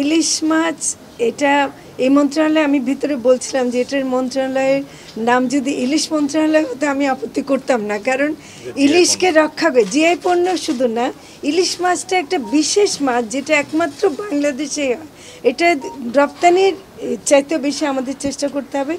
ইলিশ মাছ এটা এই মন্ত্রণালয়ে আমি ভিতরে বলছিলাম যে এটার মন্ত্রণালয়ের নাম যদি ইলিশ মন্ত্রণালয় হতো আমি আপত্তি করতাম না, কারণ ইলিশকে রক্ষা করে জিআই পণ্য শুধু না, ইলিশ মাছটা একটা বিশেষ মাছ যেটা একমাত্র বাংলাদেশে হয়। এটা রপ্তানির চাইতে বেশি আমাদের চেষ্টা করতে হবে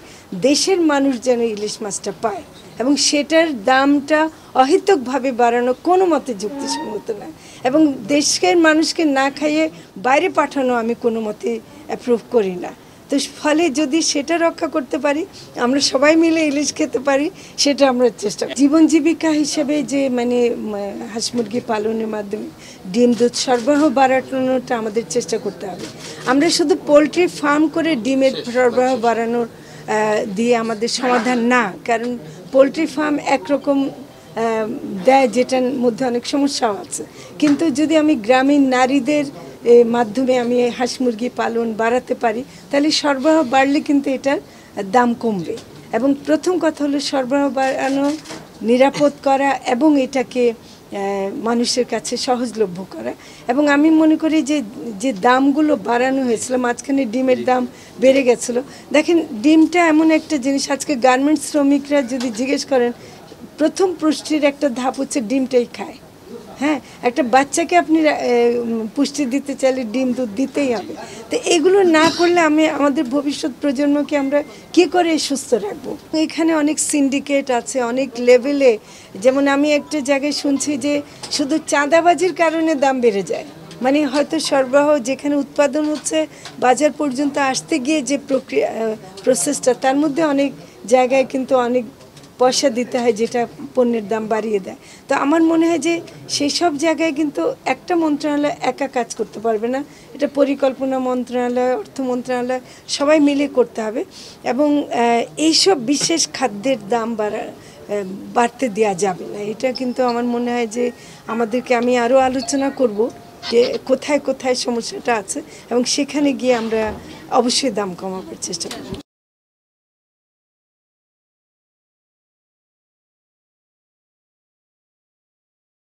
দেশের মানুষ যেন ইলিশ মাছটা পায়, এবং সেটার দামটা অহেতুকভাবে বাড়ানো কোনো মতে যুক্তিসঙ্গত না, এবং দেশের মানুষকে না খাইয়ে বাইরে পাঠানো আমি কোনো মতে অ্যাপ্রুভ করি না। তো ফলে যদি সেটা রক্ষা করতে পারি, আমরা সবাই মিলে ইলিশ খেতে পারি, সেটা আমরা চেষ্টা করি। জীবন জীবিকা হিসেবে যে মানে হাঁস মুরগি পালনের মাধ্যমে ডিম দুধ সরবরাহ বাড়ানোটা আমাদের চেষ্টা করতে হবে। আমরা শুধু পোলট্রি ফার্ম করে ডিমের সরবরাহ বাড়ানোর দিয়ে আমাদের সমাধান না, কারণ পোলট্রি ফার্ম একরকম দেয় যেটার মধ্যে অনেক সমস্যাও আছে, কিন্তু যদি আমি গ্রামীণ নারীদের মাধ্যমে আমি হাঁস মুরগি পালন বাড়াতে পারি তাহলে সরবরাহ বাড়লে কিন্তু এটার দাম কমবে। এবং প্রথম কথা হলো সরবরাহ বাড়ানো, নিরাপদ করা এবং এটাকে মানুষের কাছে সহজলভ্য করা। এবং আমি মনে করি যে যে দামগুলো বাড়ানো হয়েছিল, মাঝখানে ডিমের দাম বেড়ে গেছিলো। দেখেন, ডিমটা এমন একটা জিনিস, আজকে গার্মেন্টস শ্রমিকরা যদি জিজ্ঞেস করেন প্রথম পুষ্টির একটা ধাপ হচ্ছে ডিমটাই খায়। হ্যাঁ, একটা বাচ্চাকে আপনি পুষ্টি দিতে চাইলে ডিম দুধ দিতেই হবে। তো এগুলো না করলে আমাদের ভবিষ্যৎ প্রজন্মকে আমরা কী করে সুস্থ রাখবো? এখানে অনেক সিন্ডিকেট আছে অনেক লেভেলে, যেমন আমি একটা জায়গায় শুনছি যে শুধু চাঁদাবাজির কারণে দাম বেড়ে যায়, মানে হয়তো সরবরাহ যেখানে উৎপাদন হচ্ছে বাজার পর্যন্ত আসতে গিয়ে যে প্রসেসটা, তার মধ্যে অনেক জায়গায় কিন্তু অনেক পয়সা দিতে হয় যেটা পণ্যের দাম বাড়িয়ে দেয়। তো আমার মনে হয় যে সেই সব জায়গায় কিন্তু একটা মন্ত্রণালয় একা কাজ করতে পারবে না, এটা পরিকল্পনা মন্ত্রণালয়, অর্থ মন্ত্রণালয় সবাই মিলে করতে হবে। এবং এইসব বিশেষ খাদ্যের দাম বাড়তে দেওয়া যাবে না, এটা কিন্তু আমার মনে হয় যে আমাদেরকে, আমি আরও আলোচনা করব যে কোথায় কোথায় সমস্যাটা আছে এবং সেখানে গিয়ে আমরা অবশ্যই দাম কমাবার চেষ্টা করব।